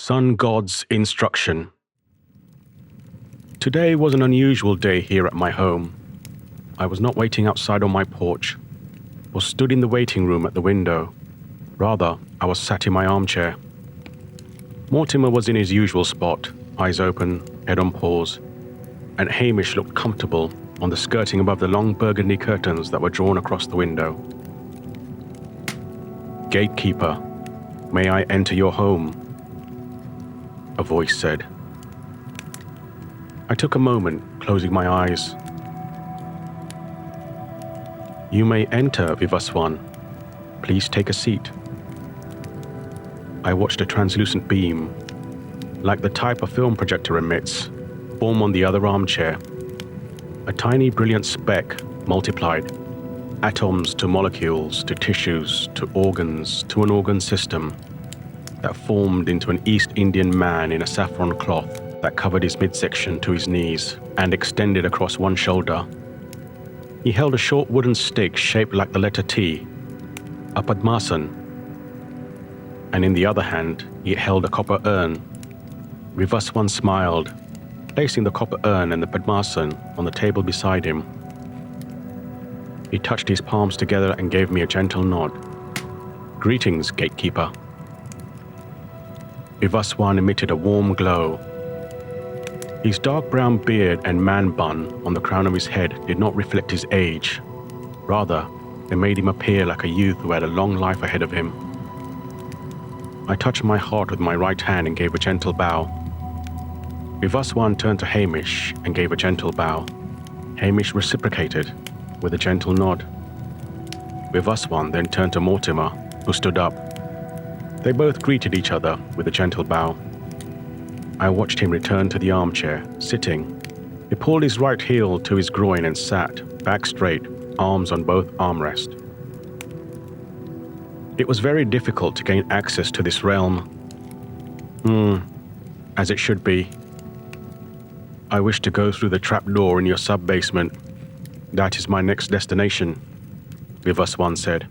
Sun God's Instruction. Today was an unusual day here at my home. I was not waiting outside on my porch, or stood in the waiting room at the window. Rather, I was sat in my armchair. Mortimer was in his usual spot, eyes open, head on paws, and Hamish looked comfortable on the skirting above the long burgundy curtains that were drawn across the window. "Gatekeeper, may I enter your home?" a voice said. I took a moment, closing my eyes. "You may enter, Vivaswan. Please take a seat." I watched a translucent beam, like the type a film projector emits, form on the other armchair. A tiny brilliant speck multiplied, atoms to molecules, to tissues, to organs, to an organ system, that formed into an East Indian man in a saffron cloth that covered his midsection to his knees and extended across one shoulder. He held a short wooden stick shaped like the letter T, a padmasan, and in the other hand he held a copper urn. Vivaswan smiled, placing the copper urn and the padmasan on the table beside him. He touched his palms together and gave me a gentle nod. "Greetings, gatekeeper." Vivaswan emitted a warm glow. His dark brown beard and man bun on the crown of his head did not reflect his age. Rather, they made him appear like a youth who had a long life ahead of him. I touched my heart with my right hand and gave a gentle bow. Vivaswan turned to Hamish and gave a gentle bow. Hamish reciprocated with a gentle nod. Vivaswan then turned to Mortimer, who stood up. They both greeted each other with a gentle bow. I watched him return to the armchair, sitting. He pulled his right heel to his groin and sat, back straight, arms on both armrests. It was very difficult to gain access to this realm. As it should be. I wish to go through the trapdoor in your sub-basement. That is my next destination, Vivaswan said.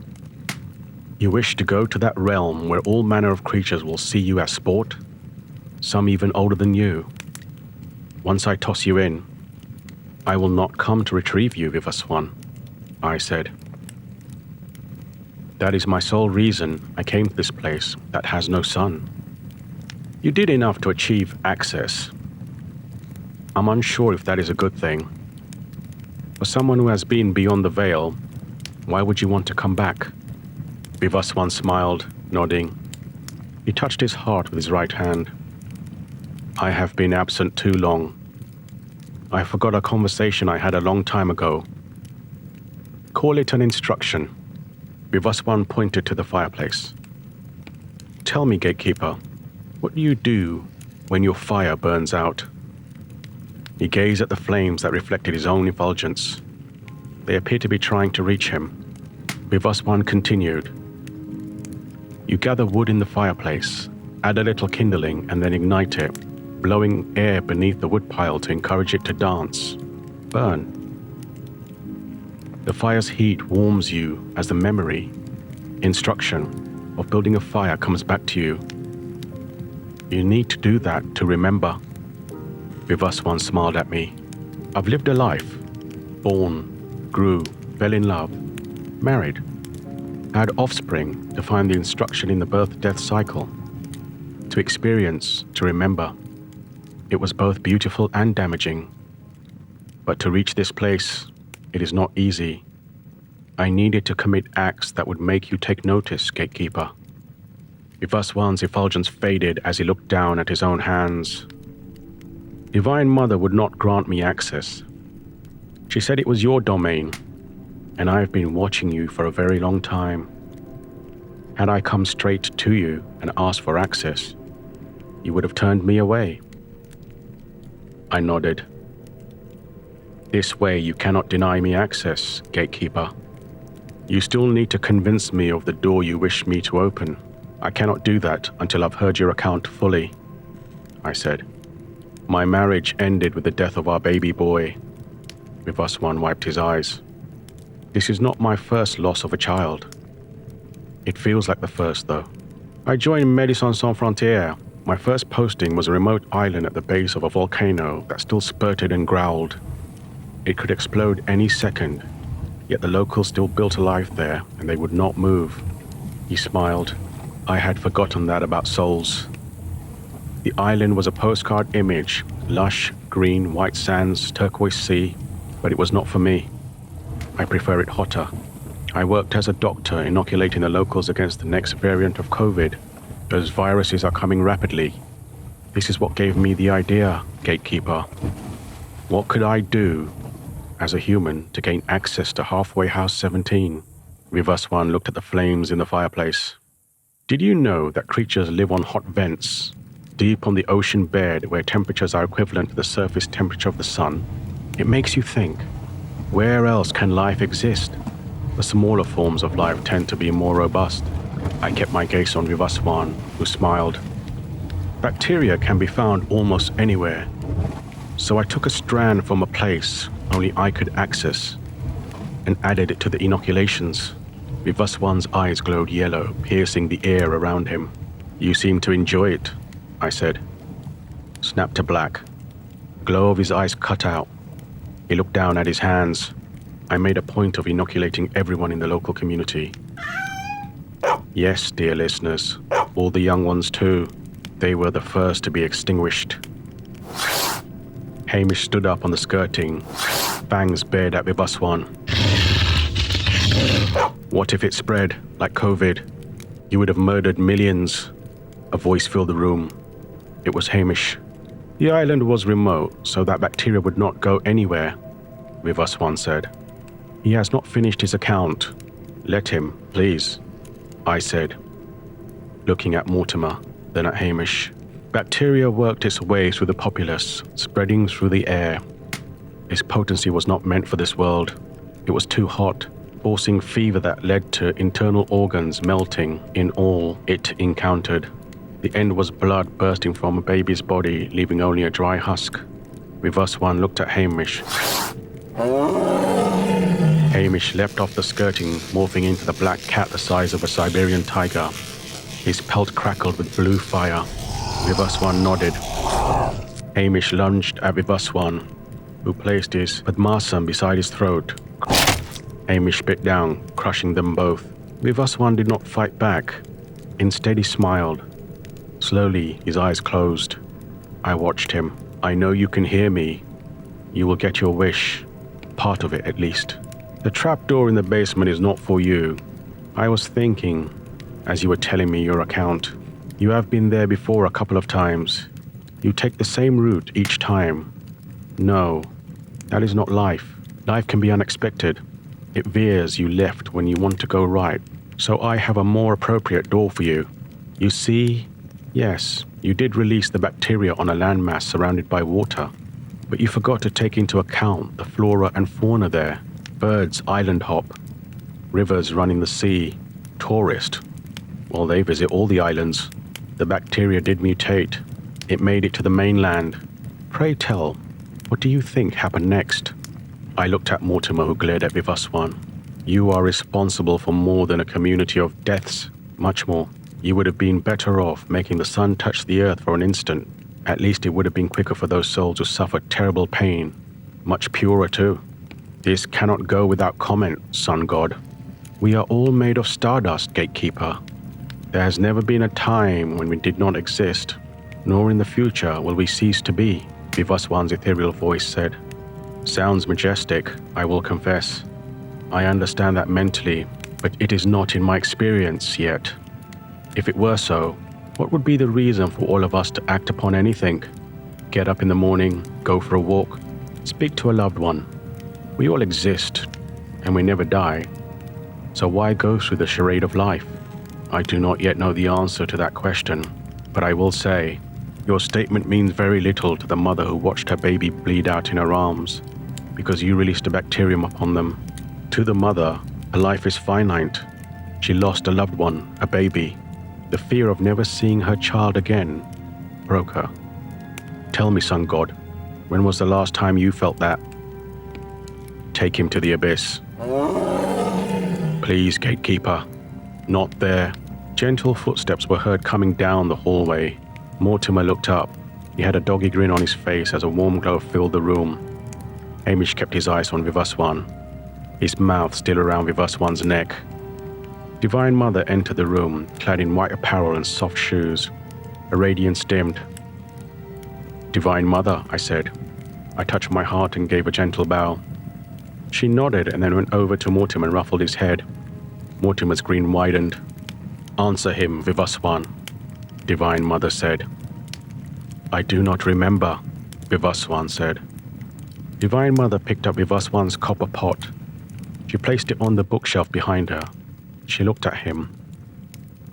"You wish to go to that realm where all manner of creatures will see you as sport? Some even older than you. Once I toss you in, I will not come to retrieve you, Vivaswan," I said. "That is my sole reason I came to this place that has no sun. You did enough to achieve access. I'm unsure if that is a good thing. For someone who has been beyond the veil, why would you want to come back?" Vivaswan smiled, nodding. He touched his heart with his right hand. "I have been absent too long. I forgot a conversation I had a long time ago. Call it an instruction." Vivaswan pointed to the fireplace. "Tell me, gatekeeper, what do you do when your fire burns out?" He gazed at the flames that reflected his own effulgence. They appeared to be trying to reach him. Vivaswan continued. "You gather wood in the fireplace, add a little kindling, and then ignite it, blowing air beneath the wood pile to encourage it to dance, burn. The fire's heat warms you as the memory, instruction of building a fire comes back to you. You need to do that to remember." Vivaswan smiled at me. "I've lived a life, born, grew, fell in love, married, had offspring to find the instruction in the birth-death cycle, to experience, to remember. It was both beautiful and damaging. But to reach this place, it is not easy. I needed to commit acts that would make you take notice, gatekeeper." Vivaswan's effulgence faded as he looked down at his own hands. "Divine Mother would not grant me access. She said it was your domain, and I have been watching you for a very long time. Had I come straight to you and asked for access, you would have turned me away." I nodded. "This way you cannot deny me access, gatekeeper. You still need to convince me of the door you wish me to open. I cannot do that until I've heard your account fully," I said. "My marriage ended with the death of our baby boy." Vivaswan wiped his eyes. "This is not my first loss of a child. It feels like the first, though. I joined Médecins Sans Frontières My first posting was a remote island at the base of a volcano that still spurted and growled. It could explode any second, yet the locals still built a life there and they would not move. He smiled. I had forgotten that about souls. The island was a postcard image, lush, green, white sands, turquoise sea, but it was not for me. I prefer it hotter. I worked as a doctor inoculating the locals against the next variant of COVID. Those viruses are coming rapidly. This is what gave me the idea, Gatekeeper. What could I do as a human to gain access to Halfway House 17? Vivaswan looked at the flames in the fireplace. Did you know that creatures live on hot vents, deep on the ocean bed where temperatures are equivalent to the surface temperature of the sun? It makes you think, where else can life exist? The smaller forms of life tend to be more robust. I kept my gaze on Vivaswan, who smiled. Bacteria can be found almost anywhere. So I took a strand from a place only I could access and added it to the inoculations. Vivaswan's eyes glowed yellow, piercing the air around him. You seem to enjoy it, I said. Snapped to black. Glow of his eyes cut out. He looked down at his hands. I made a point of inoculating everyone in the local community. Yes, dear listeners, all the young ones too. They were the first to be extinguished. Hamish stood up on the skirting, fangs bared at Vivaswan. What if it spread, like COVID? You would have murdered millions. A voice filled the room. It was Hamish. The island was remote, so that bacteria would not go anywhere, Vivaswan said. He has not finished his account. Let him, please, I said, looking at Mortimer, then at Hamish. Bacteria worked its way through the populace, spreading through the air. Its potency was not meant for this world. It was too hot, forcing fever that led to internal organs melting in all it encountered. The end was blood bursting from a baby's body, leaving only a dry husk. Vivaswan looked at Hamish. Hamish leapt off the skirting, morphing into the black cat the size of a Siberian tiger. His pelt crackled with blue fire. Vivaswan nodded. Hamish lunged at Vivaswan, who placed his Padmasam beside his throat. Hamish bit down, crushing them both. Vivaswan did not fight back. Instead, he smiled. Slowly, his eyes closed. I watched him. I know you can hear me. You will get your wish. Part of it, at least. The trapdoor in the basement is not for you. I was thinking, as you were telling me your account, you have been there before a couple of times. You take the same route each time. No, that is not life. Life can be unexpected. It veers you left when you want to go right. So I have a more appropriate door for you. You see, yes, you did release the bacteria on a landmass surrounded by water, but you forgot to take into account the flora and fauna there. Birds island hop, rivers run in the sea, tourists. Well, they visit all the islands. The bacteria did mutate. It made it to the mainland. Pray tell, what do you think happened next? I looked at Mortimer, who glared at Vivaswan. You are responsible for more than a community of deaths, much more. You would have been better off making the sun touch the earth for an instant. At least it would have been quicker for those souls who suffered terrible pain. Much purer too. This cannot go without comment, sun god. We are all made of stardust, Gatekeeper. There has never been a time when we did not exist, nor in the future will we cease to be, Vivaswan's ethereal voice said. Sounds majestic, I will confess. I understand that mentally, but it is not in my experience yet. If it were so, what would be the reason for all of us to act upon anything? Get up in the morning, go for a walk, speak to a loved one. We all exist, and we never die. So why go through the charade of life? I do not yet know the answer to that question, but I will say, your statement means very little to the mother who watched her baby bleed out in her arms, because you released a bacterium upon them. To the mother, her life is finite. She lost a loved one, a baby. The fear of never seeing her child again broke her. Tell me, sun god, when was the last time you felt that? Take him to the abyss. Please, Gatekeeper. Not there. Gentle footsteps were heard coming down the hallway. Mortimer looked up. He had a doggy grin on his face as a warm glow filled the room. Hamish kept his eyes on Vivaswan, his mouth still around Vivaswan's neck. Divine Mother entered the room, clad in white apparel and soft shoes. Her radiance dimmed. "Divine Mother," I said. I touched my heart and gave a gentle bow. She nodded and then went over to Mortimer and ruffled his head. Mortimer's grin widened. "Answer him, Vivaswan," Divine Mother said. "I do not remember," Vivaswan said. Divine Mother picked up Vivaswan's copper pot. She placed it on the bookshelf behind her. She looked at him.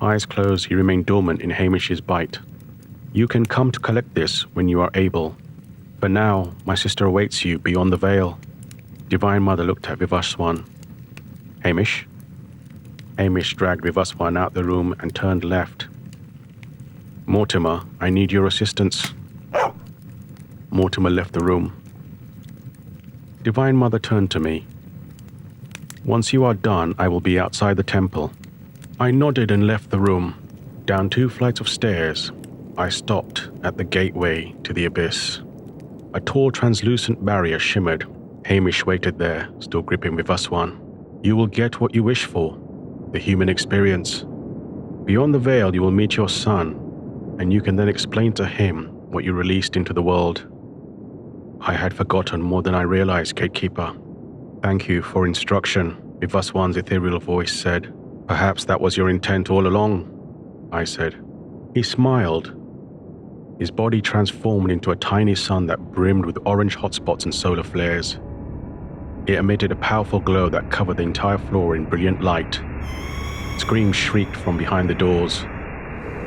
Eyes closed, he remained dormant in Hamish's bite. "You can come to collect this when you are able. For now, my sister awaits you beyond the veil." Divine Mother looked at Vivaswan. "Hamish?" Hamish dragged Vivaswan out the room and turned left. "Mortimer, I need your assistance." Mortimer left the room. Divine Mother turned to me. "Once you are done, I will be outside the temple." I nodded and left the room. Down 2 flights of stairs, I stopped at the gateway to the abyss. A tall, translucent barrier shimmered. Hamish waited there, still gripping Vivaswan. "You will get what you wish for, the human experience. Beyond the veil, you will meet your son, and you can then explain to him what you released into the world." I had forgotten more than I realized, Gatekeeper. "Thank you for instruction," Vivaswan's ethereal voice said. "Perhaps that was your intent all along," I said. He smiled. His body transformed into a tiny sun that brimmed with orange hotspots and solar flares. It emitted a powerful glow that covered the entire floor in brilliant light. Screams shrieked from behind the doors.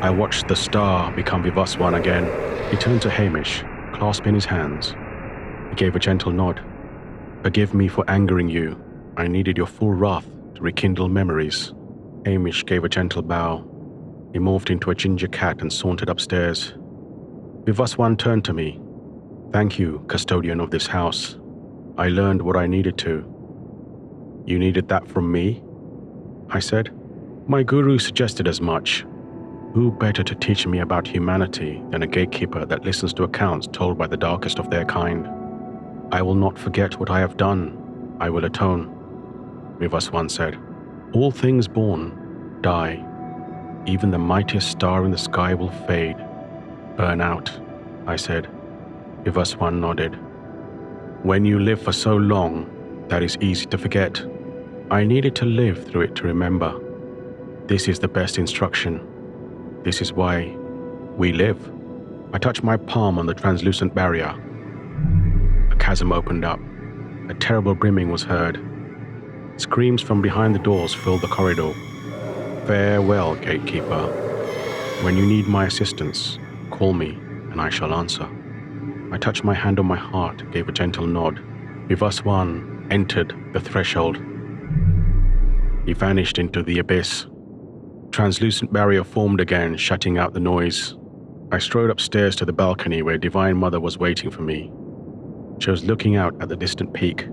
I watched the star become Vivaswan again. He turned to Hamish, clasping his hands. He gave a gentle nod. "Forgive me for angering you. I needed your full wrath to rekindle memories." Hamish gave a gentle bow. He morphed into a ginger cat and sauntered upstairs. Vivaswan turned to me. "Thank you, custodian of this house. I learned what I needed to." "You needed that from me?" I said. "My guru suggested as much. Who better to teach me about humanity than a gatekeeper that listens to accounts told by the darkest of their kind? I will not forget what I have done. I will atone," Vivaswan said. "All things born die. Even the mightiest star in the sky will fade, burn out," I said. Vivaswan nodded. "When you live for so long, that is easy to forget. I needed to live through it to remember. This is the best instruction. This is why we live." I touched my palm on the translucent barrier. A chasm opened up. A terrible brimming was heard. Screams from behind the doors filled the corridor. "Farewell, Gatekeeper. When you need my assistance, call me and I shall answer." I touched my hand on my heart, gave a gentle nod. Vivaswan entered the threshold. He vanished into the abyss. Translucent barrier formed again, shutting out the noise. I strode upstairs to the balcony where Divine Mother was waiting for me. She was looking out at the distant peak.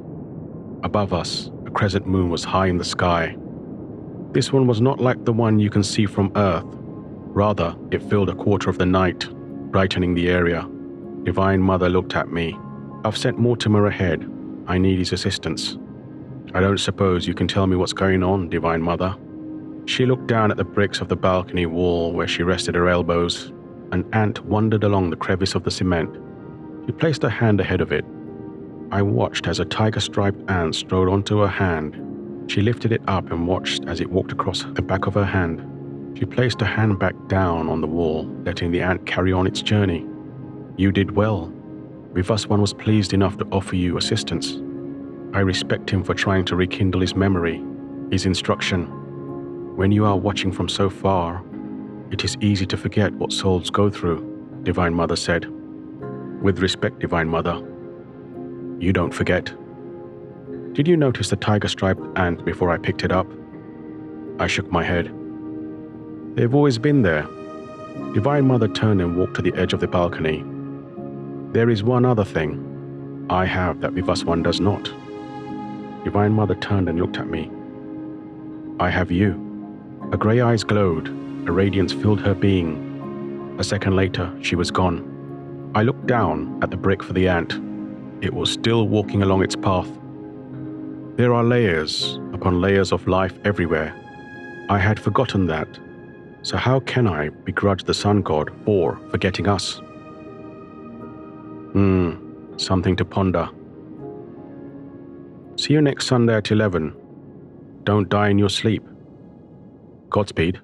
Above us, a crescent moon was high in the sky. This one was not like the one you can see from Earth. Rather, it filled a quarter of the night, brightening the area. Divine Mother looked at me. "I've sent Mortimer ahead. I need his assistance." "I don't suppose you can tell me what's going on, Divine Mother?" She looked down at the bricks of the balcony wall where she rested her elbows. An ant wandered along the crevice of the cement. She placed her hand ahead of it. I watched as a tiger-striped ant strode onto her hand. She lifted it up and watched as it walked across the back of her hand. She placed her hand back down on the wall, letting the ant carry on its journey. "You did well. Vivaswan was pleased enough to offer you assistance. I respect him for trying to rekindle his memory, his instruction. When you are watching from so far, it is easy to forget what souls go through," Divine Mother said. "With respect, Divine Mother, you don't forget." "Did you notice the tiger-striped ant before I picked it up?" I shook my head. "They've always been there." Divine Mother turned and walked to the edge of the balcony. "There is one other thing I have that Vivaswan does not." Divine Mother turned and looked at me. "I have you." Her grey eyes glowed. A radiance filled her being. A second later, she was gone. I looked down at the brick for the ant. It was still walking along its path. There are layers upon layers of life everywhere. I had forgotten that. So how can I begrudge the sun god for forgetting us? Something to ponder. See you next Sunday at 11. Don't die in your sleep. Godspeed.